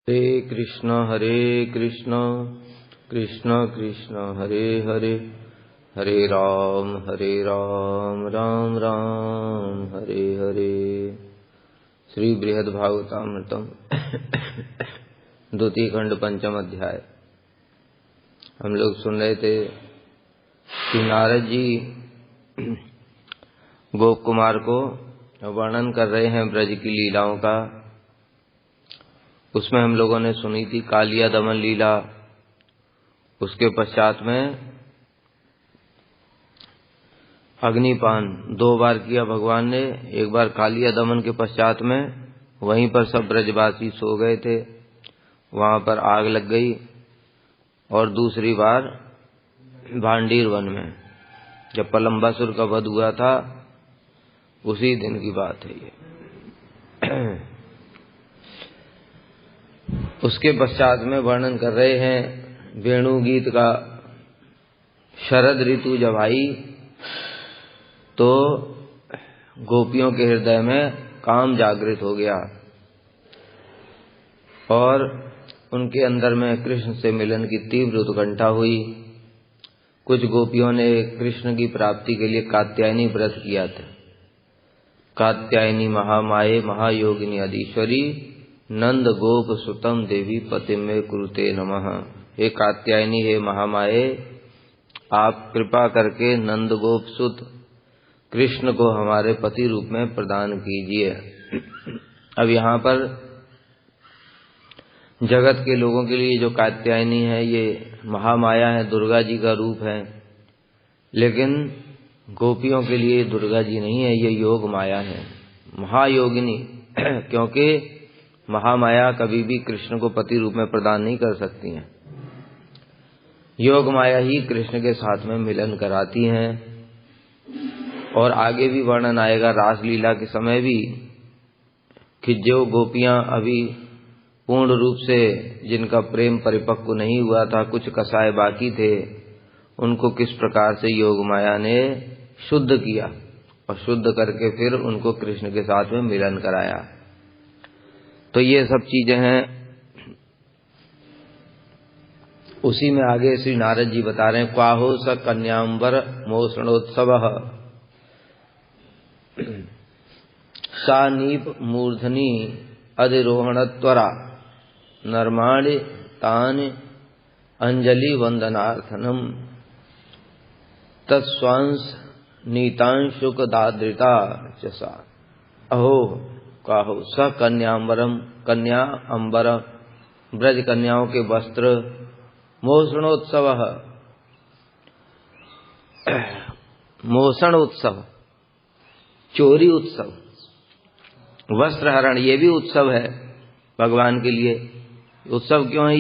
हरे कृष्ण कृष्ण कृष्ण हरे हरे, हरे राम राम राम हरे हरे। श्री बृहद भागवतामृतम द्वितीय खंड पंचम अध्याय। हम लोग सुन रहे थे कि नारद जी गोप कुमार को वर्णन कर रहे हैं ब्रज की लीलाओं का। उसमें हम लोगों ने सुनी थी कालिया दमन लीला। उसके पश्चात में अग्निपान 2 बार किया भगवान ने। एक बार कालिया दमन के पश्चात में वहीं पर सब ब्रजवासी सो गए थे, वहां पर आग लग गई। और दूसरी बार भांडीर वन में जब पलम्बासुर का वध हुआ था, उसी दिन की बात है ये। उसके पश्चात में वर्णन कर रहे हैं वेणु गीत का। शरद ऋतु जब आई तो गोपियों के हृदय में काम जागृत हो गया और उनके अंदर में कृष्ण से मिलन की तीव्र उत्कंठा हुई। कुछ गोपियों ने कृष्ण की प्राप्ति के लिए कात्यायनी व्रत किया था। कात्यायनी महामाये महायोगिनी अधीश्वरी नंद गोप सुतम देवी पति में कुरुते नमः। हे कात्यायनी, हे महामाये, आप कृपा करके नंद गोप सुत कृष्ण को हमारे पति रूप में प्रदान कीजिए। अब यहाँ पर जगत के लोगों के लिए जो कात्यायनी है ये महामाया है, दुर्गा जी का रूप है। लेकिन गोपियों के लिए दुर्गा जी नहीं है, ये योग माया है, महायोगिनी। क्योंकि महामाया कभी भी कृष्ण को पति रूप में प्रदान नहीं कर सकती हैं। योग माया ही कृष्ण के साथ में मिलन कराती हैं। और आगे भी वर्णन आएगा रासलीला के समय भी कि जो गोपियां अभी पूर्ण रूप से जिनका प्रेम परिपक्व नहीं हुआ था, कुछ कसाय बाकी थे, उनको किस प्रकार से योग माया ने शुद्ध किया और शुद्ध करके फिर उनको कृष्ण के साथ में मिलन कराया। तो ये सब चीजें हैं। उसी में आगे श्री नारद जी बता रहे हैं क्वाहो स कन्याम्बर मोषणोत्सव सा नीप मूर्धनि अधिरोहणत्वरा नर्माणि तान अंजलि वंदनार्थनम तत्स्वांस नीतांशुक दादृता चसा। अहो काहो स कन्याम्बरम, कन्या अंबर, ब्रज कन्याओं के वस्त्र, मोषणोत्सव, मोषण उत्सव, चोरी उत्सव, वस्त्र हरण, ये भी उत्सव है भगवान के लिए। उत्सव क्यों है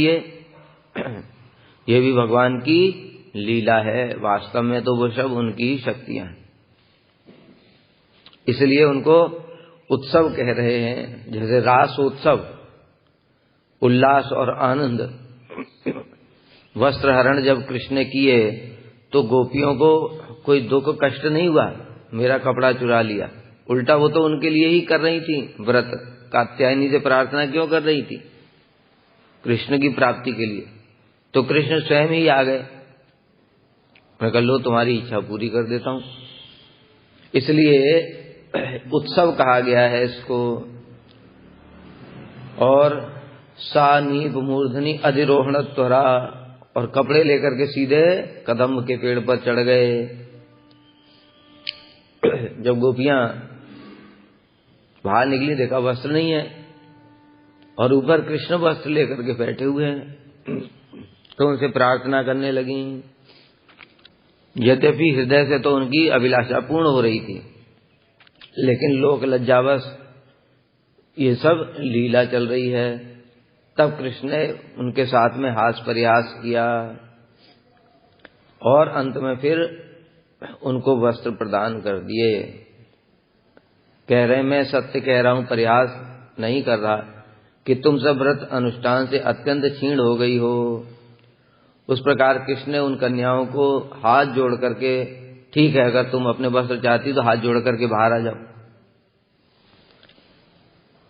ये भी भगवान की लीला है। वास्तव में तो वो सब उनकी शक्तियां हैं, इसलिए उनको उत्सव कह रहे हैं। जैसे रास उत्सव, उल्लास और आनंद। वस्त्र हरण जब कृष्ण ने किए तो गोपियों को कोई दुख कष्ट नहीं हुआ, मेरा कपड़ा चुरा लिया। उल्टा वो तो उनके लिए ही कर रही थी व्रत। कात्यायनी से प्रार्थना क्यों कर रही थी? कृष्ण की प्राप्ति के लिए। तो कृष्ण स्वयं ही आ गए। मैं कह लो तुम्हारी इच्छा पूरी कर देता हूं। इसलिए उत्सव कहा गया है इसको। और सा नीप मूर्धनि अधिरोहण त्वरा, और कपड़े लेकर के सीधे कदम्ब के पेड़ पर चढ़ गए। जब गोपियां बाहर निकली, देखा वस्त्र नहीं है और ऊपर कृष्ण वस्त्र लेकर के बैठे हुए हैं, तो उनसे प्रार्थना करने लगी। यद्यपि हृदय से तो उनकी अभिलाषा पूर्ण हो रही थी, लेकिन लोक लज्जावश ये सब लीला चल रही है। तब कृष्ण ने उनके साथ में हास प्रयास किया और अंत में फिर उनको वस्त्र प्रदान कर दिए। कह रहे मैं सत्य कह रहा हूं, प्रयास नहीं कर रहा, कि तुम सब व्रत अनुष्ठान से अत्यंत क्षीण हो गई हो। उस प्रकार कृष्ण ने उन कन्याओं को हाथ जोड़ करके, ठीक है अगर तुम अपने वस्त्र चाहती तो हाथ जोड़ करके बाहर आ जाओ।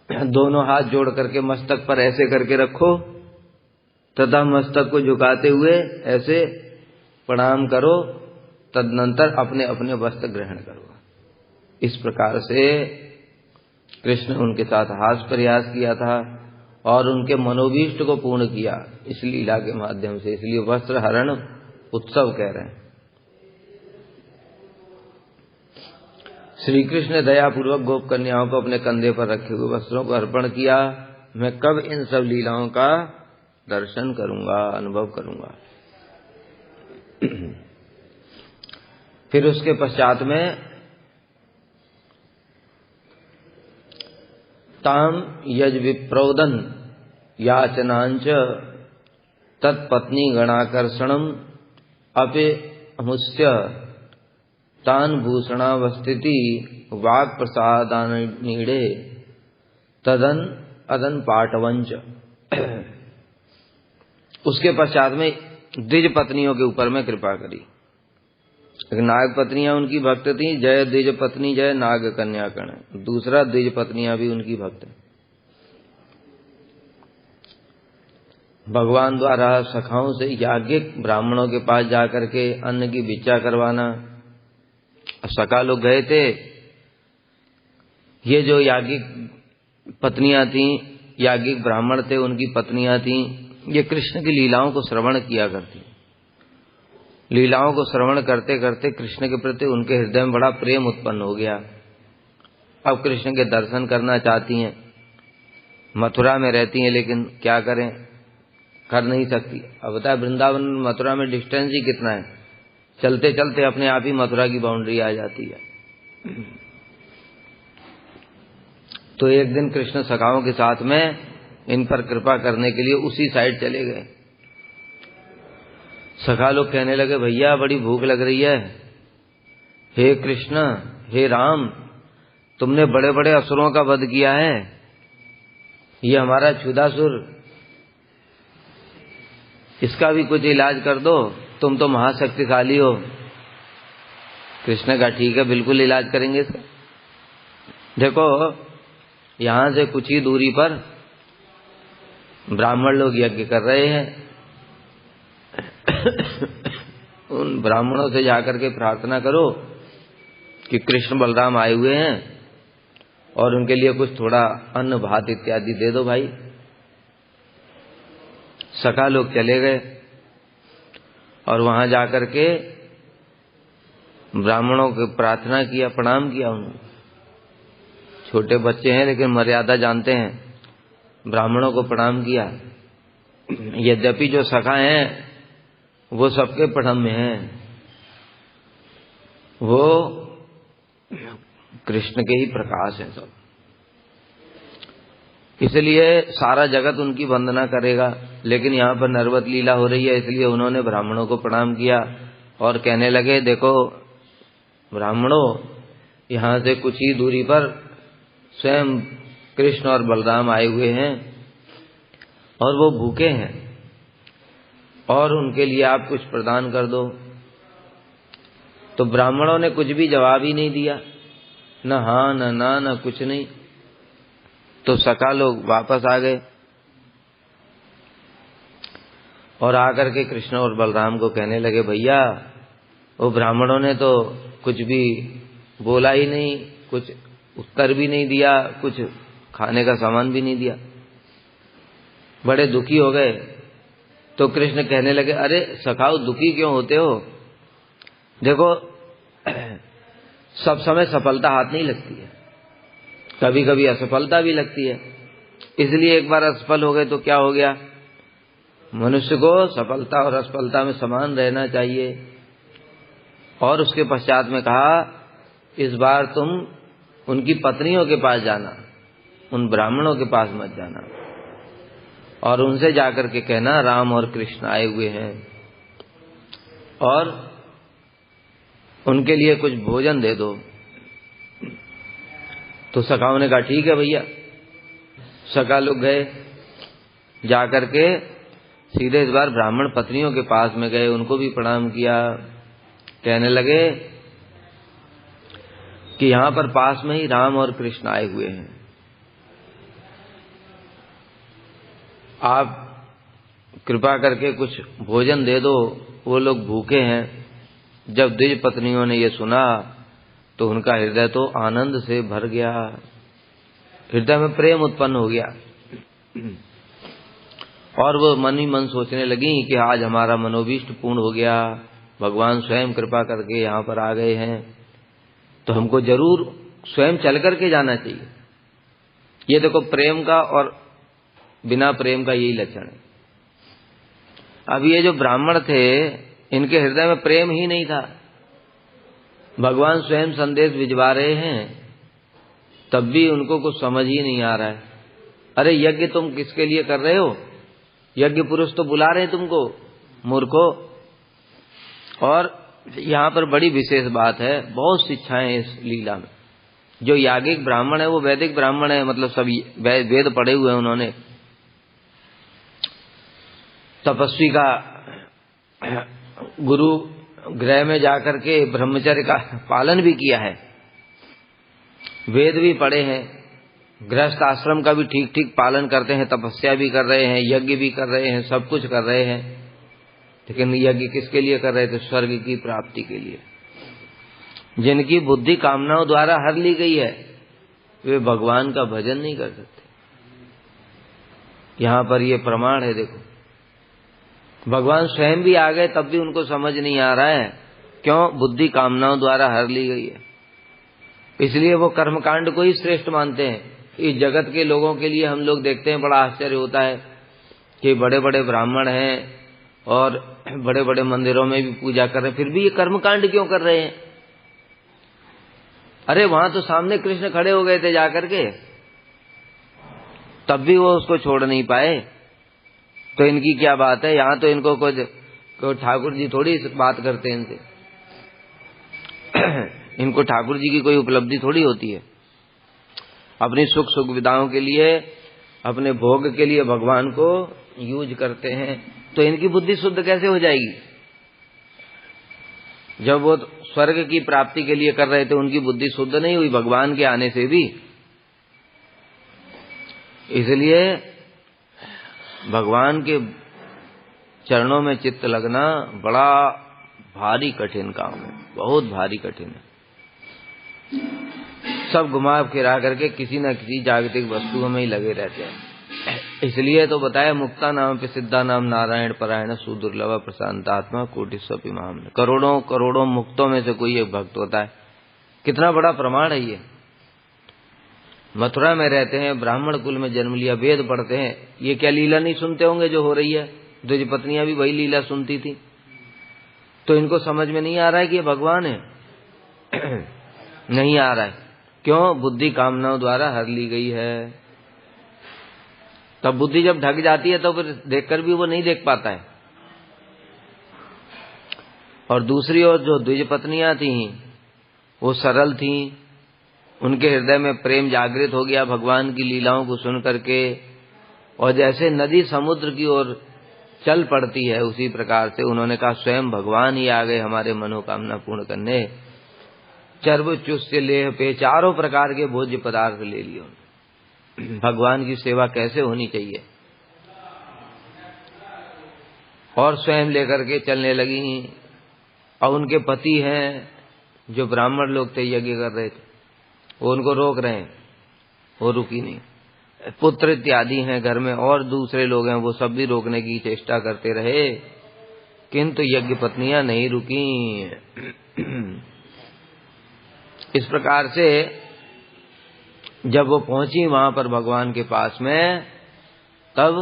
दोनों हाथ जोड़ करके मस्तक पर ऐसे करके रखो तथा मस्तक को झुकाते हुए ऐसे प्रणाम करो, तदनंतर अपने अपने वस्त्र ग्रहण करो। इस प्रकार से कृष्ण उनके साथ हास प्रयास किया था और उनके मनोभीष्ट को पूर्ण किया इस लीला के माध्यम से। इसलिए वस्त्र हरण उत्सव कह रहे हैं। श्री कृष्ण ने दयापूर्वक गोप कन्याओं को अपने कंधे पर रखे हुए वस्त्रों को अर्पण किया। मैं कब इन सब लीलाओं का दर्शन करूंगा, अनुभव करूंगा। फिर उसके पश्चात में ताम यज विप्रोदन याचनांच तत्पत्नी गणाकर्षणम अपे मुस्य तान भूषणावस्थिति वाक् प्रसादानीड़े तदन अदन पाटवंच। उसके पश्चात में द्विज पत्नियों के ऊपर में कृपा करी। नाग पत्नियां उनकी भक्त थी, जय द्विज पत्नी जय नाग कन्या कण। दूसरा द्विज पत्नियां भी उनकी भक्त। भगवान द्वारा सखाओं से याज्ञिक ब्राह्मणों के पास जाकर के अन्न की भिक्षा करवाना। सखा लोग गए थे। ये जो याज्ञिक पत्नियां थीं, याज्ञिक ब्राह्मण थे, उनकी पत्नियां थीं, ये कृष्ण की लीलाओं को श्रवण किया करती। लीलाओं को श्रवण करते करते कृष्ण के प्रति उनके हृदय में बड़ा प्रेम उत्पन्न हो गया। अब कृष्ण के दर्शन करना चाहती हैं। मथुरा में रहती हैं, लेकिन क्या करें, कर नहीं सकती। अब बता, वृंदावन मथुरा में डिस्टेंस ही कितना है, चलते चलते अपने आप ही मथुरा की बाउंड्री आ जाती है। तो एक दिन कृष्ण सखाओं के साथ में इन पर कृपा करने के लिए उसी साइड चले गए। सखा लोग कहने लगे, भैया बड़ी भूख लग रही है। हे कृष्ण, हे राम, तुमने बड़े बड़े असुरों का वध किया है, ये हमारा क्षुधासुर, इसका भी कुछ इलाज कर दो, तुम तो महाशक्तिशाली हो। कृष्ण का ठीक है, बिल्कुल इलाज करेंगे इसका। देखो, यहां से कुछ ही दूरी पर ब्राह्मण लोग यज्ञ कर रहे हैं। उन ब्राह्मणों से जाकर के प्रार्थना करो कि कृष्ण बलराम आए हुए हैं और उनके लिए कुछ थोड़ा अन्न भात इत्यादि दे दो भाई। सखा लोग चले गए और वहां जाकर के ब्राह्मणों को प्रार्थना किया, प्रणाम किया। उन्होंने, छोटे बच्चे हैं लेकिन मर्यादा जानते हैं, ब्राह्मणों को प्रणाम किया। यद्यपि जो सखा हैं वो सबके पढ़म में हैं, वो कृष्ण के ही प्रकाश हैं सब, इसलिए सारा जगत उनकी वंदना करेगा। लेकिन यहाँ पर नरवत लीला हो रही है, इसलिए उन्होंने ब्राह्मणों को प्रणाम किया और कहने लगे, देखो ब्राह्मणों, यहाँ से कुछ ही दूरी पर स्वयं कृष्ण और बलराम आए हुए हैं और वो भूखे हैं और उनके लिए आप कुछ प्रदान कर दो। तो ब्राह्मणों ने कुछ भी जवाब ही नहीं दिया, न हाँ न ना न कुछ नहीं। तो सखा लोग वापस आ गए और आकर के कृष्ण और बलराम को कहने लगे, भैया वो ब्राह्मणों ने तो कुछ भी बोला ही नहीं, कुछ उत्तर भी नहीं दिया, कुछ खाने का सामान भी नहीं दिया। बड़े दुखी हो गए। तो कृष्ण कहने लगे, अरे सखाओ, दुखी क्यों होते हो? देखो, सब समय सफलता हाथ नहीं लगती है, कभी कभी असफलता भी लगती है। इसलिए एक बार असफल हो गए तो क्या हो गया, मनुष्य को सफलता और असफलता में समान रहना चाहिए। और उसके पश्चात में कहा, इस बार तुम उनकी पत्नियों के पास जाना, उन ब्राह्मणों के पास मत जाना, और उनसे जाकर के कहना राम और कृष्ण आए हुए हैं और उनके लिए कुछ भोजन दे दो। तो सखाओं ने कहा, ठीक है भैया। सखा लोग गए, जाकर के सीधे इस बार ब्राह्मण पत्नियों के पास में गए, उनको भी प्रणाम किया। कहने लगे कि यहाँ पर पास में ही राम और कृष्ण आए हुए हैं आप कृपा करके कुछ भोजन दे दो, वो लोग भूखे हैं। जब द्विज पत्नियों ने ये सुना तो उनका हृदय तो आनंद से भर गया, हृदय में प्रेम उत्पन्न हो गया और वो मन ही मन सोचने लगी कि आज हमारा मनोभीष्ट पूर्ण हो गया, भगवान स्वयं कृपा करके यहाँ पर आ गए हैं, तो हमको जरूर स्वयं चल करके जाना चाहिए। ये देखो प्रेम का और बिना प्रेम का यही लक्षण है। अब ये जो ब्राह्मण थे इनके हृदय में प्रेम ही नहीं था। भगवान स्वयं संदेश भिजवा रहे हैं तब भी उनको कुछ समझ ही नहीं आ रहा है। अरे यज्ञ तुम किसके लिए कर रहे हो? यज्ञ पुरुष तो बुला रहे हैं तुमको, मूर्खो। और यहाँ पर बड़ी विशेष बात है, बहुत शिक्षाएं इस लीला में। जो याज्ञिक ब्राह्मण है वो वैदिक ब्राह्मण है, मतलब सभी वेद पढ़े हुए हैं उन्होंने, तपस्वी का गुरु गृह में जाकर के ब्रह्मचर्य का पालन भी किया है, वेद भी पढ़े हैं, गृहस्थ आश्रम का भी ठीक ठीक पालन करते हैं, तपस्या भी कर रहे हैं, यज्ञ भी कर रहे हैं, सब कुछ कर रहे हैं। लेकिन यज्ञ किसके लिए कर रहे थे? स्वर्ग की प्राप्ति के लिए। जिनकी बुद्धि कामनाओं द्वारा हर ली गई है वे भगवान का भजन नहीं कर सकते। यहां पर ये प्रमाण है। देखो भगवान स्वयं भी आ गए तब भी उनको समझ नहीं आ रहा है। क्यों? बुद्धि कामनाओं द्वारा हर ली गई है। इसलिए वो कर्मकांड को ही श्रेष्ठ मानते हैं। इस जगत के लोगों के लिए हम लोग देखते हैं, बड़ा आश्चर्य होता है कि बड़े बड़े ब्राह्मण हैं और बड़े बड़े मंदिरों में भी पूजा कर रहे हैं, फिर भी ये कर्मकांड क्यों कर रहे हैं? अरे वहां तो सामने कृष्ण खड़े हो गए थे जाकर के, तब भी वो उसको छोड़ नहीं पाए। तो इनकी क्या बात है? यहाँ तो इनको कोई ठाकुर जी थोड़ी बात करते हैं इनसे इनको ठाकुर जी की कोई उपलब्धि थोड़ी होती है। अपनी सुख सुविधाओं के लिए, अपने भोग के लिए भगवान को यूज करते हैं, तो इनकी बुद्धि शुद्ध कैसे हो जाएगी? जब वो स्वर्ग की प्राप्ति के लिए कर रहे थे उनकी बुद्धि शुद्ध नहीं हुई भगवान के आने से भी। इसलिए भगवान के चरणों में चित्त लगना बड़ा भारी कठिन काम है, बहुत भारी कठिन है। सब घुमा फिरा करके किसी न किसी जागतिक वस्तुओं में ही लगे रहते हैं। इसलिए तो बताया, मुक्ता नाम पे सिद्धा नाम नारायण परायण सुदुर्लभ प्रशांतात्मा कोटिस्वपि महाम। करोड़ों करोड़ों मुक्तों में से कोई एक भक्त होता है। कितना बड़ा प्रमाण है ये। मथुरा में रहते हैं, ब्राह्मण कुल में जन्म लिया, वेद पढ़ते हैं, ये क्या लीला नहीं सुनते होंगे जो हो रही है? द्विज पत्नियां भी वही लीला सुनती थी। तो इनको समझ में नहीं आ रहा है कि ये भगवान है नहीं आ रहा है। क्यों? बुद्धि कामनाओं द्वारा हर ली गई है। तब बुद्धि जब ढक जाती है तो फिर देखकर भी वो नहीं देख पाता है। और दूसरी ओर जो द्विज पत्नियां थी वो सरल थी, उनके हृदय में प्रेम जागृत हो गया भगवान की लीलाओं को सुन करके। और जैसे नदी समुद्र की ओर चल पड़ती है उसी प्रकार से उन्होंने कहा स्वयं भगवान ही आ गए हमारे मनोकामना पूर्ण करने। चर्व चुष्य लेह पे, चारों प्रकार के भोज्य पदार्थ ले लिए। भगवान की सेवा कैसे होनी चाहिए, और स्वयं लेकर के चलने लगी। और उनके पति हैं जो ब्राह्मण लोग थे, यज्ञ कर रहे थे, वो उनको रोक रहे हैं, वो रुकी नहीं। पुत्र इत्यादि हैं घर में और दूसरे लोग हैं, वो सब भी रोकने की चेष्टा करते रहे, किंतु यज्ञ पत्नियां नहीं रुकी। इस प्रकार से जब वो पहुंची वहां पर भगवान के पास में, तब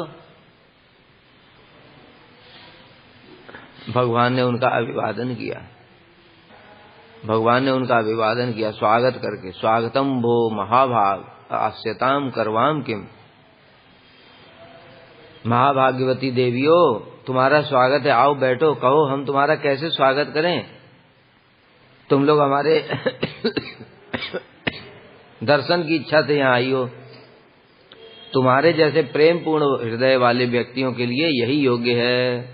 भगवान ने उनका अभिवादन किया। भगवान ने उनका अभिवादन किया स्वागत करके। स्वागतम भो महाभाग आस्यताम करवाम किम। महाभाग्यवती देवियों, तुम्हारा स्वागत है, आओ बैठो, कहो हम तुम्हारा कैसे स्वागत करें। तुम लोग हमारे दर्शन की इच्छा से यहाँ आई हो। तुम्हारे जैसे प्रेम पूर्ण हृदय वाले व्यक्तियों के लिए यही योग्य है।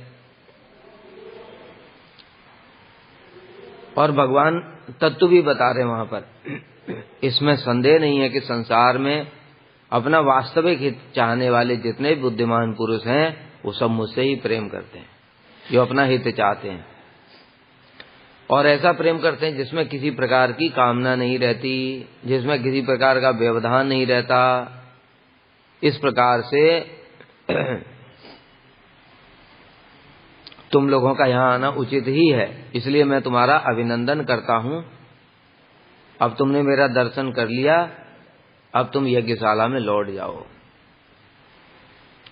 और भगवान तत्व भी बता रहे वहां पर। इसमें संदेह नहीं है कि संसार में अपना वास्तविक हित चाहने वाले जितने बुद्धिमान पुरुष हैं वो सब मुझसे ही प्रेम करते हैं, जो अपना हित चाहते हैं, और ऐसा प्रेम करते हैं जिसमें किसी प्रकार की कामना नहीं रहती, जिसमें किसी प्रकार का व्यवधान नहीं रहता। इस प्रकार से तुम लोगों का यहाँ आना उचित ही है, इसलिए मैं तुम्हारा अभिनंदन करता हूँ। अब तुमने मेरा दर्शन कर लिया, अब तुम यज्ञशाला में लौट जाओ।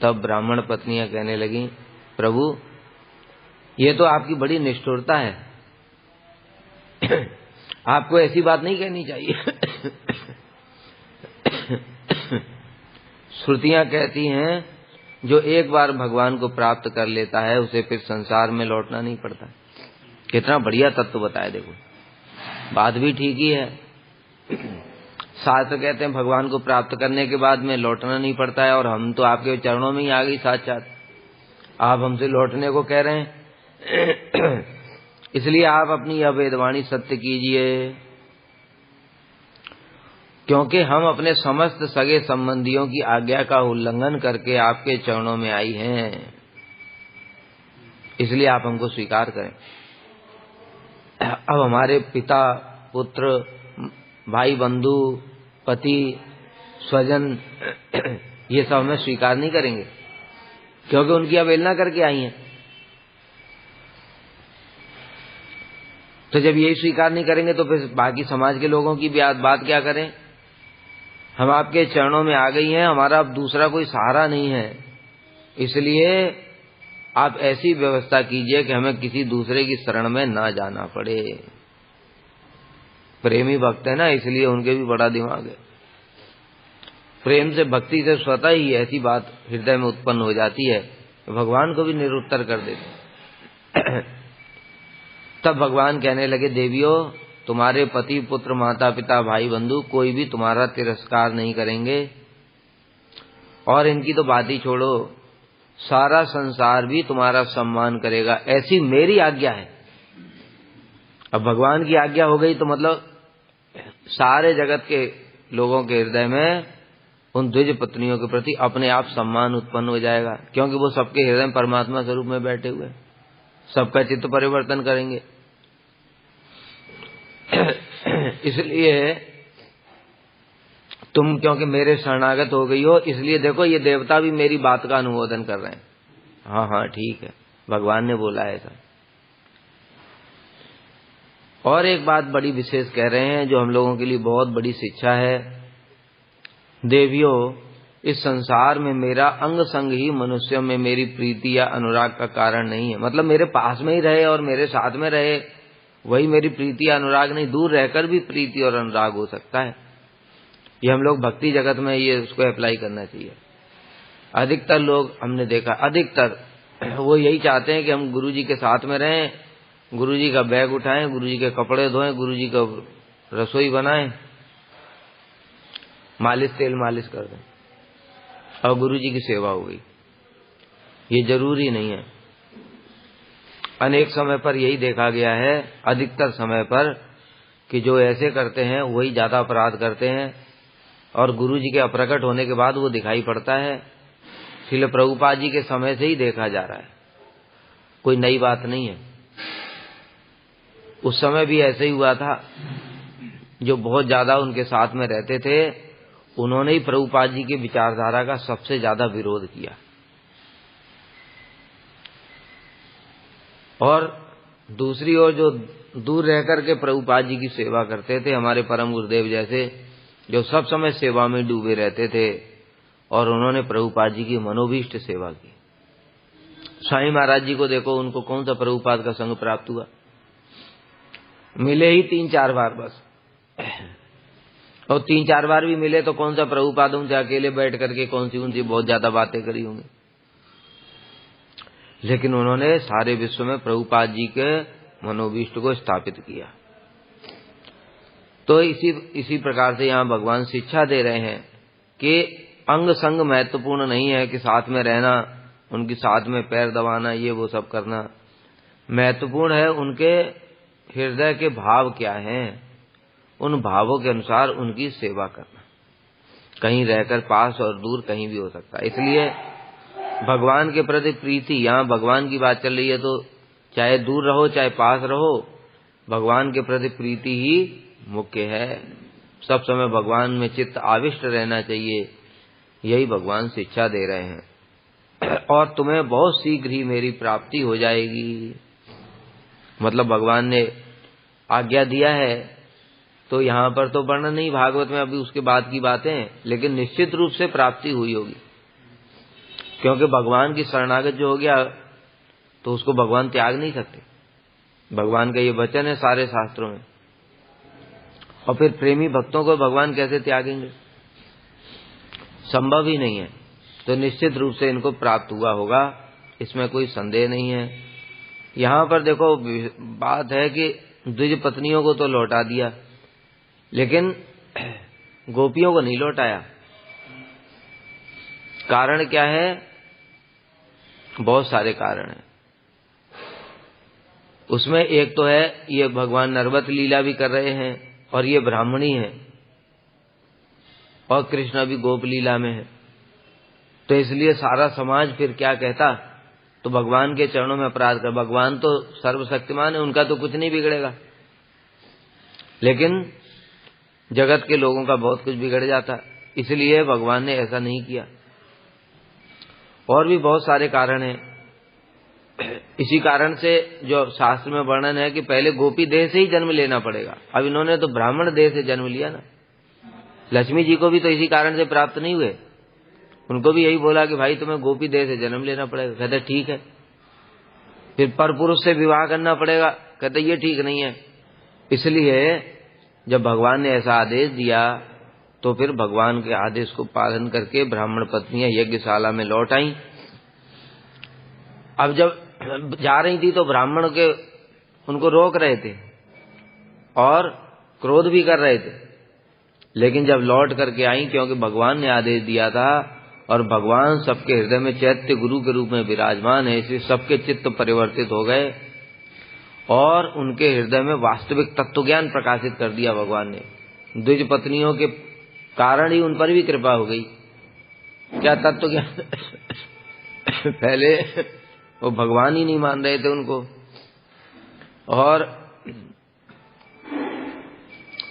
तब ब्राह्मण पत्नियां कहने लगी, प्रभु ये तो आपकी बड़ी निष्ठुरता है, आपको ऐसी बात नहीं कहनी चाहिए। श्रुतियां कहती हैं जो एक बार भगवान को प्राप्त कर लेता है उसे फिर संसार में लौटना नहीं पड़ता। कितना बढ़िया तत्व बताया। देखो बात भी ठीक ही है। शास्त्र कहते हैं भगवान को प्राप्त करने के बाद में लौटना नहीं पड़ता है, और हम तो आपके चरणों में ही आ गई साक्षात, आप हमसे लौटने को कह रहे हैं। इसलिए आप अपनी यह वेदवाणी सत्य कीजिए, क्योंकि हम अपने समस्त सगे संबंधियों की आज्ञा का उल्लंघन करके आपके चरणों में आई हैं, इसलिए आप हमको स्वीकार करें। अब हमारे पिता, पुत्र, भाई, बंधु, पति, स्वजन ये सब हमें स्वीकार नहीं करेंगे, क्योंकि उनकी अवहेलना करके आई हैं। तो जब यही स्वीकार नहीं करेंगे तो फिर बाकी समाज के लोगों की भी बात क्या करें। हम आपके चरणों में आ गई हैं, हमारा अब दूसरा कोई सहारा नहीं है, इसलिए आप ऐसी व्यवस्था कीजिए कि हमें किसी दूसरे की शरण में ना जाना पड़े। प्रेमी भक्त है ना, इसलिए उनके भी बड़ा दिमाग है। प्रेम से, भक्ति से स्वतः ही ऐसी बात हृदय में उत्पन्न हो जाती है, भगवान को भी निरुत्तर कर देते। तब भगवान कहने लगे, देवियों तुम्हारे पति, पुत्र, माता पिता, भाई बंधु कोई भी तुम्हारा तिरस्कार नहीं करेंगे, और इनकी तो बात ही छोड़ो, सारा संसार भी तुम्हारा सम्मान करेगा, ऐसी मेरी आज्ञा है। अब भगवान की आज्ञा हो गई तो मतलब सारे जगत के लोगों के हृदय में उन द्विज पत्नियों के प्रति अपने आप सम्मान उत्पन्न हो जाएगा, क्योंकि वो सबके हृदय में परमात्मा स्वरूप में बैठे हुए, सबका चित्त परिवर्तन करेंगे। इसलिए तुम क्योंकि मेरे शरणागत हो गई हो, इसलिए देखो ये देवता भी मेरी बात का अनुमोदन कर रहे हैं। हाँ हाँ ठीक है, भगवान ने बोला है ऐसा। और एक बात बड़ी विशेष कह रहे हैं जो हम लोगों के लिए बहुत बड़ी शिक्षा है। देवियों इस संसार में मेरा अंग संग ही मनुष्यों में मेरी प्रीति या अनुराग का कारण नहीं है। मतलब मेरे पास में ही रहे और मेरे साथ में रहे वही मेरी प्रीति या अनुराग नहीं, दूर रहकर भी प्रीति और अनुराग हो सकता है। ये हम लोग भक्ति जगत में ये उसको अप्लाई करना चाहिए। अधिकतर लोग हमने देखा, अधिकतर वो यही चाहते हैं कि हम गुरुजी के साथ में रहें, गुरुजी का बैग उठाएं, गुरुजी के कपड़े धोएं, गुरुजी का रसोई बनाएं, मालिश तेल मालिश कर दें और गुरुजी की सेवा हो गई। ये जरूरी नहीं है। अनेक समय पर यही देखा गया है, अधिकतर समय पर, कि जो ऐसे करते हैं वही ज्यादा अपराध करते हैं, और गुरुजी के अप्रकट होने के बाद वो दिखाई पड़ता है। श्रील प्रभुपाद जी के समय से ही देखा जा रहा है, कोई नई बात नहीं है। उस समय भी ऐसे ही हुआ था। जो बहुत ज्यादा उनके साथ में रहते थे उन्होंने ही प्रभुपाद जी की विचारधारा का सबसे ज्यादा विरोध किया, और दूसरी ओर जो दूर रह करके प्रभुपाद जी की सेवा करते थे, हमारे परम गुरुदेव जैसे जो सब समय सेवा में डूबे रहते थे, और उन्होंने प्रभुपाद जी की मनोभीष्ट सेवा की। स्वामी महाराज जी को देखो, उनको कौन सा प्रभुपाद का संग प्राप्त हुआ? मिले ही 3-4 बार बस, और 3-4 बार भी मिले तो कौन सा प्रभुपाद उनसे अकेले बैठ करके कौन सी उनसी बहुत ज्यादा बातें करी होंगी। लेकिन उन्होंने सारे विश्व में प्रभुपाद जी के मनोभीष्ट को स्थापित किया। तो इसी प्रकार से यहाँ भगवान शिक्षा दे रहे हैं कि अंग संग महत्वपूर्ण नहीं है, कि साथ में रहना, उनके साथ में पैर दबाना, ये वो सब करना। महत्वपूर्ण है उनके हृदय के भाव क्या हैं, उन भावों के अनुसार उनकी सेवा करना। कहीं रहकर पास और दूर कहीं भी हो सकता है। इसलिए भगवान के प्रति प्रीति, यहाँ भगवान की बात चल रही है तो चाहे दूर रहो चाहे पास रहो, भगवान के प्रति प्रीति ही मुख्य है। सब समय भगवान में चित्त आविष्ट रहना चाहिए, यही भगवान शिक्षा दे रहे हैं। और तुम्हें बहुत शीघ्र ही मेरी प्राप्ति हो जाएगी। मतलब भगवान ने आज्ञा दिया है, तो यहाँ पर तो वर्णन नहीं भागवत में अभी उसके बाद की बातें, लेकिन निश्चित रूप से प्राप्ति हुई होगी। क्योंकि भगवान की शरणागत जो हो गया तो उसको भगवान त्याग नहीं सकते। भगवान का ये वचन है सारे शास्त्रों में। और फिर प्रेमी भक्तों को भगवान कैसे त्यागेंगे, संभव ही नहीं है। तो निश्चित रूप से इनको प्राप्त हुआ होगा, इसमें कोई संदेह नहीं है। यहाँ पर देखो बात है कि द्विज पत्नियों को तो लौटा दिया, लेकिन गोपियों को नहीं लौटाया। कारण क्या है? बहुत सारे कारण हैं। उसमें एक तो है ये भगवान नरवत लीला भी कर रहे हैं और ये ब्राह्मणी है, और कृष्ण भी गोप लीला में है। तो इसलिए सारा समाज फिर क्या कहता, तो भगवान के चरणों में अपराध कर। भगवान तो सर्वशक्तिमान है, उनका तो कुछ नहीं बिगड़ेगा, लेकिन जगत के लोगों का बहुत कुछ बिगड़ जाता। इसलिए भगवान ने ऐसा नहीं किया। और भी बहुत सारे कारण हैं। इसी कारण से जो शास्त्र में वर्णन है कि पहले गोपी देह से ही जन्म लेना पड़ेगा। अब इन्होंने तो ब्राह्मण देह से जन्म लिया ना। लक्ष्मी जी को भी तो इसी कारण से प्राप्त नहीं हुए, उनको भी यही बोला कि भाई तुम्हें गोपी देह से जन्म लेना पड़ेगा। कहते ठीक है। फिर परपुरुष से विवाह करना पड़ेगा, कहते ये ठीक नहीं है। इसलिए जब भगवान ने ऐसा आदेश दिया तो फिर भगवान के आदेश को पालन करके ब्राह्मण पत्नियां यज्ञशाला में लौट आईं। अब जब जा रही थी तो ब्राह्मण के उनको रोक रहे थे और क्रोध भी कर रहे थे, लेकिन जब लौट करके आई, क्योंकि भगवान ने आदेश दिया था और भगवान सबके हृदय में चैत्य गुरु के रूप में विराजमान है, इसलिए सबके चित्त परिवर्तित हो गए और उनके हृदय में वास्तविक तत्व ज्ञान प्रकाशित कर दिया भगवान ने। द्विज पत्नियों के कारण ही उन पर भी कृपा हो गई। क्या तत्व ज्ञान? पहले वो भगवान ही नहीं मान रहे थे उनको, और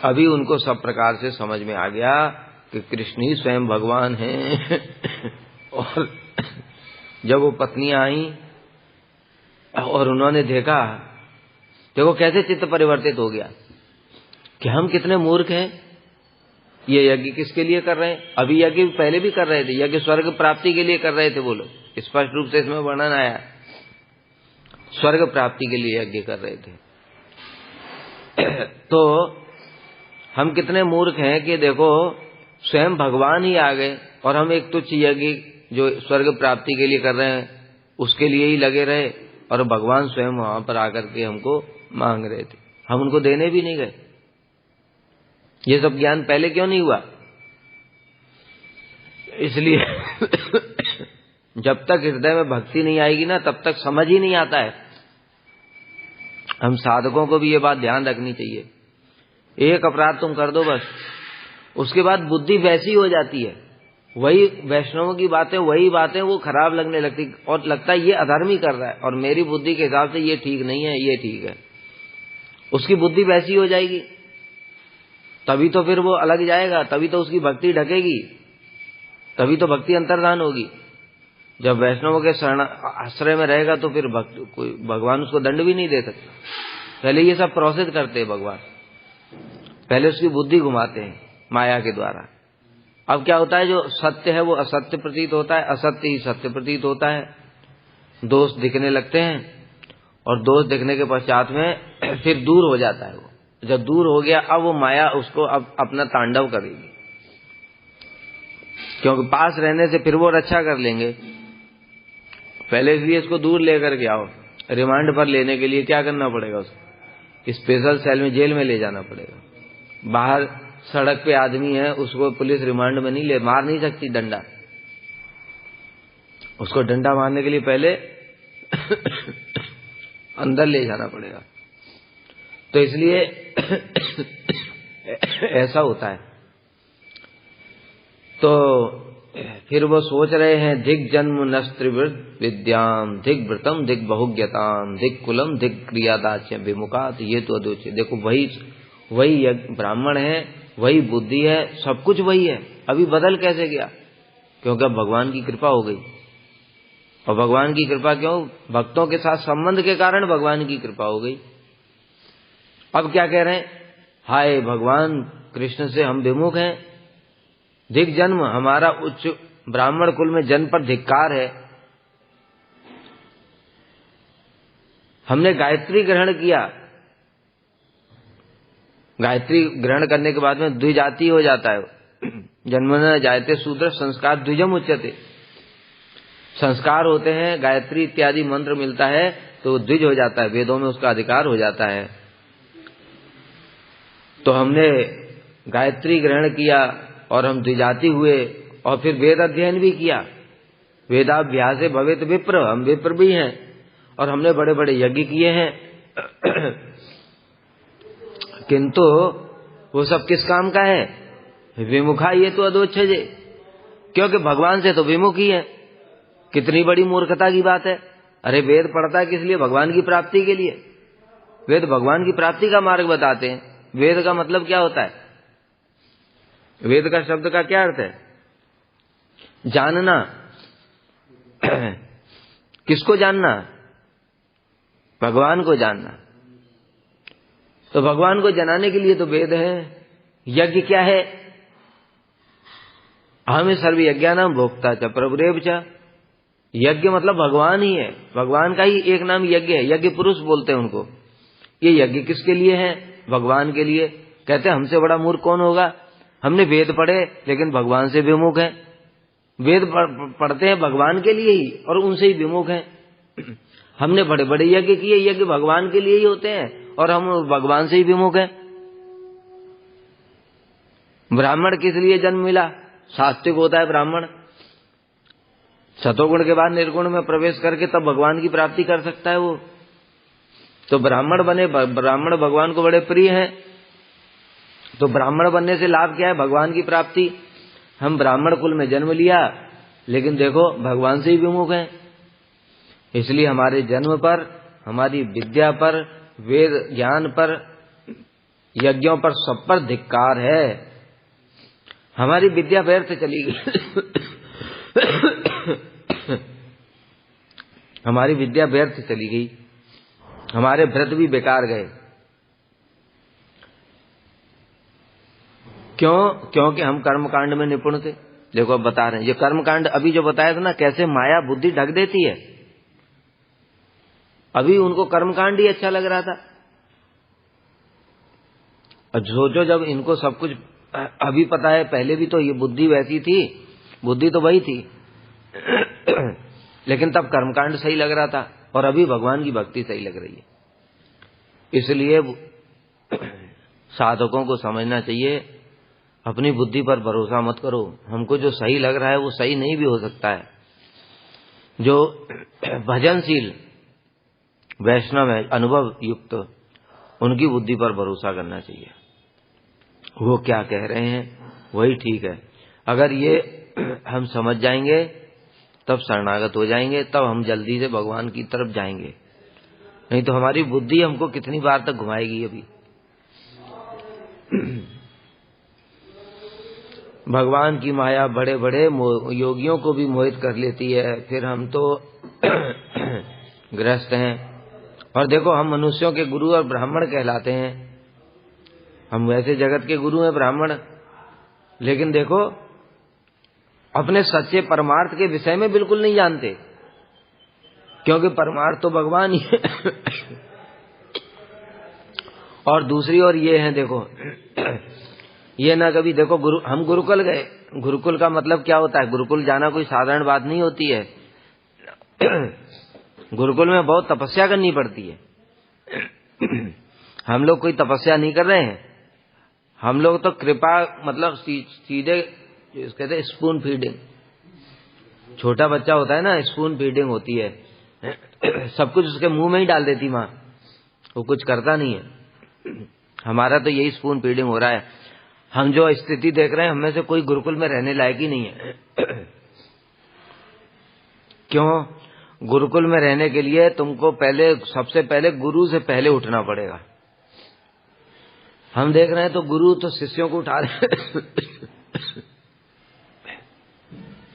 अभी उनको सब प्रकार से समझ में आ गया कि कृष्ण ही स्वयं भगवान हैं। और जब वो पत्नियां आई और उन्होंने देखा, देखो कैसे चित्त परिवर्तित हो गया कि हम कितने मूर्ख हैं। ये यज्ञ किसके लिए कर रहे हैं? अभी यज्ञ पहले भी कर रहे थे, यज्ञ स्वर्ग प्राप्ति के लिए कर रहे थे वो लोग। स्पष्ट रूप से इसमें वर्णन आया, स्वर्ग प्राप्ति के लिए यज्ञ कर रहे थे। तो हम कितने मूर्ख हैं कि देखो स्वयं भगवान ही आ गए और हम एक तुच्छ यज्ञ जो स्वर्ग प्राप्ति के लिए कर रहे हैं उसके लिए ही लगे रहे, और भगवान स्वयं वहां पर आकर के हमको मांग रहे थे, हम उनको देने भी नहीं गए। ये सब ज्ञान पहले क्यों नहीं हुआ? इसलिए जब तक हृदय में भक्ति नहीं आएगी ना, तब तक समझ ही नहीं आता है। हम साधकों को भी ये बात ध्यान रखनी चाहिए। एक अपराध तुम कर दो बस, उसके बाद बुद्धि वैसी हो जाती है, वही वैष्णवों की बातें, वही बातें वो खराब लगने लगती और लगता है ये अधर्मी कर रहा है और मेरी बुद्धि के हिसाब से ये ठीक नहीं है, ये ठीक है। उसकी बुद्धि वैसी हो जाएगी, तभी तो फिर वो अलग जाएगा, तभी तो उसकी भक्ति ढकेगी, तभी तो भक्ति अंतर्धान होगी। जब वैष्णवों के शरण आश्रय में रहेगा तो फिर कोई भगवान उसको दंड भी नहीं दे सकता। पहले ये सब प्रोसेस करते हैं भगवान, पहले उसकी बुद्धि घुमाते हैं माया के द्वारा। अब क्या होता है, जो सत्य है वो असत्य प्रतीत होता है, असत्य ही सत्य प्रतीत होता है। दोष दिखने लगते हैं और दोष दिखने के पश्चात में फिर दूर हो जाता है वो। जब दूर हो गया, अब वो माया उसको अब अपना तांडव करेगी, क्योंकि पास रहने से फिर वो रक्षा कर लेंगे। पहले इसलिए इसको दूर लेकर के आओ। रिमांड पर लेने के लिए क्या करना पड़ेगा? उसको स्पेशल सेल में, जेल में ले जाना पड़ेगा। बाहर सड़क पे आदमी है, उसको पुलिस रिमांड में नहीं ले, मार नहीं सकती डंडा। उसको डंडा मारने के लिए पहले अंदर ले जाना पड़ेगा। तो इसलिए ऐसा होता है। तो फिर वो सोच रहे हैं धिक जन्म नस्त्रिवृत विद्याम धिक व्रतम धिक बहुज्ञताम धिक कुलम धिक क्रियादाच्य विमुखात। ये तो अदोच्य। देखो वही ब्राह्मण है, वही बुद्धि है, सब कुछ वही है, अभी बदल कैसे गया? क्योंकि अब भगवान की कृपा हो गई। और भगवान की कृपा क्यों? भक्तों के साथ संबंध के कारण भगवान की कृपा हो गई। अब क्या कह रहे हैं? हाय भगवान कृष्ण से हम विमुख हैं, धिक जन्म, हमारा उच्च ब्राह्मण कुल में जन्म पर धिक्कार है। हमने गायत्री ग्रहण किया, गायत्री ग्रहण करने के बाद में द्विजाति हो जाता है। जन्मना जायते शूद्र संस्कार द्विजम उच्यते। संस्कार होते हैं, गायत्री इत्यादि मंत्र मिलता है तो वो द्विज हो जाता है, वेदों में उसका अधिकार हो जाता है। तो हमने गायत्री ग्रहण किया और हम द्विजाति हुए, और फिर वेद अध्ययन भी किया। वेदाभ्यास भवेत विप्र, हम विप्र भी हैं, और हमने बड़े बड़े यज्ञ किए हैं। किंतु वो सब किस काम का है? विमुखा ये तो अदोच्छजे, क्योंकि भगवान से तो विमुख ही है। कितनी बड़ी मूर्खता की बात है। अरे वेद पढ़ता है किस लिए? भगवान की प्राप्ति के लिए। वेद भगवान की प्राप्ति का मार्ग बताते हैं। वेद का मतलब क्या होता है? वेद का शब्द का क्या अर्थ है? जानना। किसको जानना? भगवान को जानना। तो भगवान को जनाने के लिए तो वेद है। यज्ञ क्या है? हमें सर्व यज्ञानाम भोक्ता च प्रभुरेव च। यज्ञ मतलब भगवान ही है, भगवान का ही एक नाम यज्ञ है। यज्ञ पुरुष बोलते हैं उनको। ये यज्ञ किसके लिए है? भगवान के लिए। कहते हैं हमसे बड़ा मूर्ख कौन होगा? हमने वेद पढ़े लेकिन भगवान से विमुख हैं। वेद पढ़ते हैं भगवान के लिए ही और उनसे ही विमुख हैं। हमने बड़े बड़े यज्ञ किए, यज्ञ भगवान के लिए ही होते हैं और हम भगवान से ही विमुख हैं। ब्राह्मण किस लिए जन्म मिला? सात्विक होता है ब्राह्मण। सतोगुण के बाद निर्गुण में प्रवेश करके तब भगवान की प्राप्ति कर सकता है वो। तो ब्राह्मण बने, ब्राह्मण भगवान को बड़े प्रिय हैं। तो ब्राह्मण बनने से लाभ क्या है? भगवान की प्राप्ति। हम ब्राह्मण कुल में जन्म लिया लेकिन देखो भगवान से ही विमुख हैं। इसलिए हमारे जन्म पर, हमारी विद्या पर, वेद ज्ञान पर, यज्ञों पर, सब पर धिक्कार है। हमारी विद्या व्यर्थ चली गई। हमारी विद्या व्यर्थ चली गई, हमारे व्रत भी बेकार गए। क्यों? क्योंकि हम कर्मकांड में निपुण थे। देखो अब बता रहे हैं, ये कर्मकांड अभी जो बताया था ना, कैसे माया बुद्धि ढक देती है। अभी उनको कर्मकांड ही अच्छा लग रहा था। और सोचो जब इनको सब कुछ अभी पता है, पहले भी तो ये बुद्धि वैसी थी, बुद्धि तो वही थी। लेकिन तब कर्मकांड सही लग रहा था और अभी भगवान की भक्ति सही लग रही है। इसलिए साधकों को समझना चाहिए, अपनी बुद्धि पर भरोसा मत करो। हमको जो सही लग रहा है वो सही नहीं भी हो सकता है। जो भजनशील वैष्णव है, अनुभव युक्त, उनकी बुद्धि पर भरोसा करना चाहिए। वो क्या कह रहे हैं वही ठीक है। अगर ये हम समझ जाएंगे तब शरणागत हो जाएंगे, तब हम जल्दी से भगवान की तरफ जाएंगे। नहीं तो हमारी बुद्धि हमको कितनी बार तक घुमाएगी। अभी भगवान की माया बड़े बड़े योगियों को भी मोहित कर लेती है। फिर हम तो ग्रस्त हैं। और देखो हम मनुष्यों के गुरु और ब्राह्मण कहलाते हैं। हम वैसे जगत के गुरु हैं ब्राह्मण, लेकिन देखो अपने सच्चे परमार्थ के विषय में बिल्कुल नहीं जानते, क्योंकि परमार्थ तो भगवान ही है। और दूसरी ओर ये है, देखो ये ना कभी देखो हम गुरुकुल गए। गुरुकुल का मतलब क्या होता है? गुरुकुल जाना कोई साधारण बात नहीं होती है। गुरुकुल में बहुत तपस्या करनी पड़ती है। हम लोग कोई तपस्या नहीं कर रहे हैं। हम लोग तो कृपा मतलब सीधे कहते हैं स्पून फीडिंग। छोटा बच्चा होता है ना, स्पून फीडिंग होती है। सब कुछ उसके मुंह में ही डाल देती माँ, वो कुछ करता नहीं है। हमारा तो यही स्पून फीडिंग हो रहा है। हम जो स्थिति देख रहे हैं, हम में से कोई गुरुकुल में रहने लायक ही नहीं है। क्यों? गुरुकुल में रहने के लिए तुमको सबसे पहले गुरु से पहले उठना पड़ेगा। हम देख रहे हैं तो गुरु तो शिष्यों को उठा रहे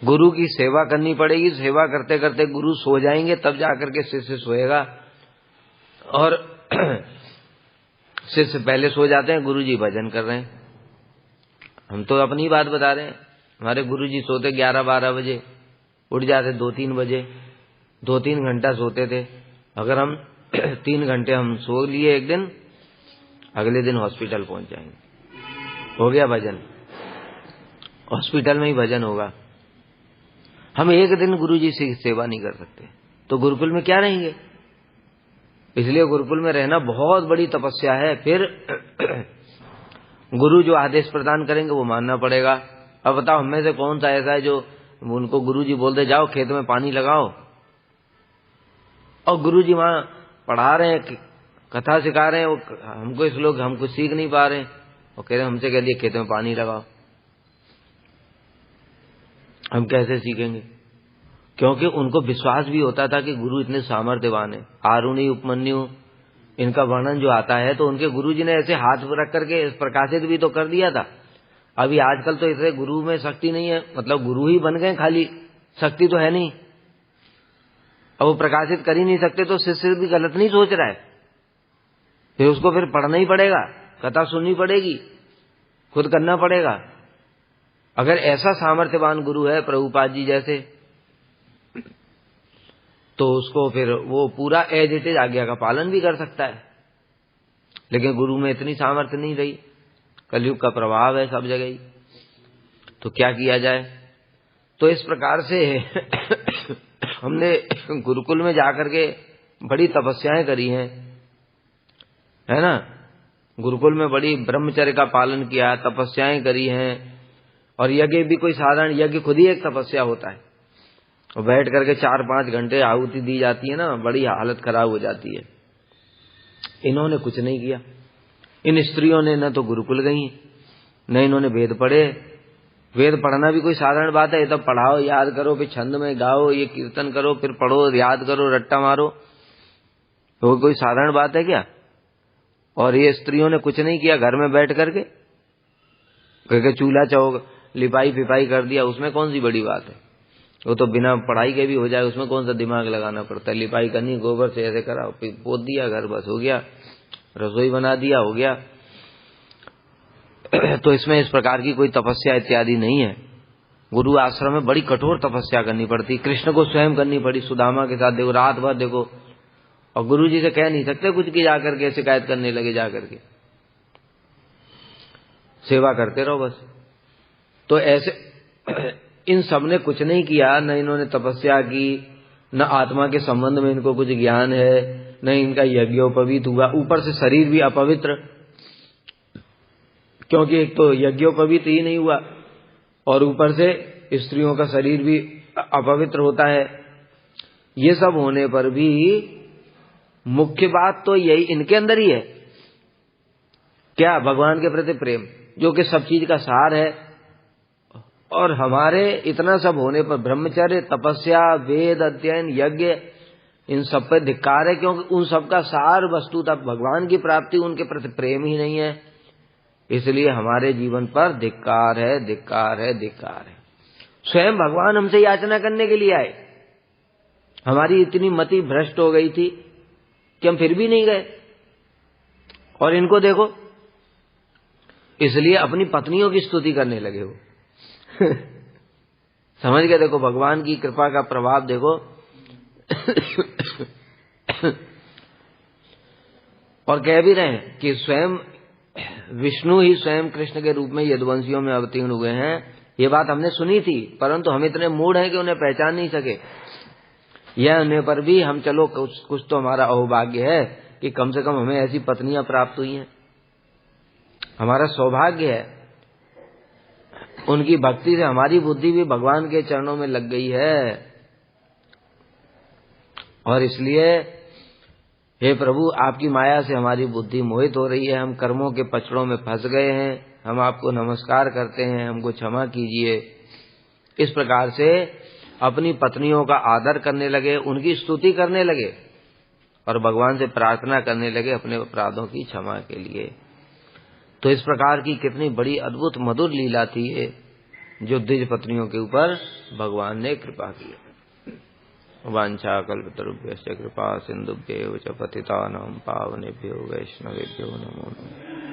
गुरु की सेवा करनी पड़ेगी। सेवा करते करते गुरु सो जाएंगे, तब जाकर के शिष्य सोएगा। और शिष्य पहले सो जाते हैं, गुरु जी भजन कर रहे हैं। हम तो अपनी बात बता रहे हैं। हमारे गुरु जी सोते 11-12 बजे, उठ जाते 2-3 बजे, 2-3 घंटा सोते थे। अगर हम 3 घंटे हम सो लिए एक दिन, अगले दिन हॉस्पिटल पहुंच जाएंगे। हो गया भजन, हॉस्पिटल में ही भजन होगा। हम एक दिन गुरु जी से सेवा नहीं कर सकते, तो गुरुकुल में क्या रहेंगे? इसलिए गुरुकुल में रहना बहुत बड़ी तपस्या है। फिर गुरु जो आदेश प्रदान करेंगे वो मानना पड़ेगा। अब बताओ, हम में से कौन सा ऐसा है जो उनको गुरु जी बोलते जाओ खेत में पानी लगाओ, और गुरु जी वहां पढ़ा रहे हैं, कथा सिखा रहे हैं, हमको इस लोग हम कुछ सीख नहीं पा रहे हैं, और कह रहे हैं हमसे कह दिए खेत में पानी लगाओ। हम कैसे सीखेंगे? क्योंकि उनको विश्वास भी होता था कि गुरु इतने सामर्थ्यवान है। आरुणि, उपमन्यु, इनका वर्णन जो आता है तो उनके गुरु जी ने ऐसे हाथ रख करके प्रकाशित भी तो कर दिया था। अभी आजकल तो इसे गुरु में शक्ति नहीं है, मतलब गुरु ही बन गए, खाली शक्ति तो है नहीं। अब वो प्रकाशित कर ही नहीं सकते, तो शिष्य भी गलत नहीं सोच रहा है। फिर उसको फिर पढ़ना ही पड़ेगा, कथा सुननी पड़ेगी, खुद करना पड़ेगा। अगर ऐसा सामर्थ्यवान गुरु है प्रभुपाद जी जैसे, तो उसको फिर वो पूरा एज इट इज आज्ञा का पालन भी कर सकता है। लेकिन गुरु में इतनी सामर्थ्य नहीं रही, कलयुग का प्रभाव है सब जगह ही, तो क्या किया जाए? तो इस प्रकार से हमने गुरुकुल में जाकर के बड़ी तपस्याएं करी हैं, है ना। गुरुकुल में बड़ी ब्रह्मचर्य का पालन किया, तपस्याएं करी हैं। और यज्ञ भी कोई साधारण यज्ञ खुद ही एक तपस्या होता है। और बैठ करके 4-5 घंटे आहुति दी जाती है ना, बड़ी हालत खराब हो जाती है। इन्होंने कुछ नहीं किया। इन स्त्रियों ने न तो गुरुकुल गई, न इन्होंने वेद पढ़े। वेद पढ़ना भी कोई साधारण बात है? ये तो पढ़ाओ, याद करो, फिर छंद में गाओ, ये कीर्तन करो, फिर पढ़ो, याद करो, रट्टा मारो, तो कोई साधारण बात है क्या? और ये स्त्रियों ने कुछ नहीं किया, घर में बैठ करके क्योंकि चूल्हा चौक लिपाई फिपाई कर दिया, उसमें कौन सी बड़ी बात है? वो तो बिना पढ़ाई के भी हो जाए, उसमें कौन सा दिमाग लगाना पड़ता है? लिपाई करनी, गोबर से ऐसे करा, पोत दिया घर, बस हो गया, रसोई बना दिया, हो गया। तो इसमें इस प्रकार की कोई तपस्या इत्यादि नहीं है। गुरु आश्रम में बड़ी कठोर तपस्या करनी पड़ती, कृष्ण को स्वयं करनी पड़ी। सुदामा के साथ देखो, रात भर देखो, और गुरु जी से कह नहीं सकते कुछ की जाकर के शिकायत करने लगे, जाकर के सेवा करते रहो बस। तो ऐसे इन सब ने कुछ नहीं किया, न इन्होंने तपस्या की, न आत्मा के संबंध में इनको कुछ ज्ञान है, न इनका यज्ञोपवीत हुआ। ऊपर से शरीर भी अपवित्र, क्योंकि एक तो यज्ञोपवीत ही नहीं हुआ, और ऊपर से स्त्रियों का शरीर भी अपवित्र होता है। ये सब होने पर भी मुख्य बात तो यही इनके अंदर ही है, क्या? भगवान के प्रति प्रेम, जो कि सब चीज का सार है। और हमारे इतना सब होने पर ब्रह्मचर्य, तपस्या, वेद अध्ययन, यज्ञ, इन सब पर धिक्कार है, क्योंकि उन सब का सार वस्तु तक भगवान की प्राप्ति, उनके प्रति प्रेम ही नहीं है। इसलिए हमारे जीवन पर धिक्कार है, धिक्कार है, धिक्कार है। स्वयं भगवान हमसे याचना करने के लिए आए। हमारी इतनी मति भ्रष्ट हो गई थी कि हम फिर भी नहीं गए। और इनको देखो, इसलिए अपनी पत्नियों की स्तुति करने लगे हो। समझ गए? देखो भगवान की कृपा का प्रभाव देखो। और कह भी रहे हैं कि स्वयं विष्णु ही स्वयं कृष्ण के रूप में यदुवंशियों में अवतीर्ण हुए हैं। ये बात हमने सुनी थी, परंतु हम इतने मूढ़ हैं कि उन्हें पहचान नहीं सके। यह होने पर भी हम चलो कुछ तो हमारा अहोभाग्य है कि कम से कम हमें ऐसी पत्नियां प्राप्त हुई हैं। हमारा सौभाग्य है। उनकी भक्ति से हमारी बुद्धि भी भगवान के चरणों में लग गई है। और इसलिए हे प्रभु, आपकी माया से हमारी बुद्धि मोहित हो रही है। हम कर्मों के पचड़ों में फंस गए हैं, हम आपको नमस्कार करते हैं, हमको क्षमा कीजिए। इस प्रकार से अपनी पत्नियों का आदर करने लगे, उनकी स्तुति करने लगे और भगवान से प्रार्थना करने लगे अपने अपराधों की क्षमा के लिए। तो इस प्रकार की कितनी बड़ी अद्भुत मधुर लीला थी ये, जो द्विज पत्नियों के ऊपर भगवान ने कृपा की। वांछा कल्पतरुभ्यश्च कृपा सिन्धुभ्यैव च पतितानां पावनेभ्यो वैष्णवेभ्यो नमो नमः।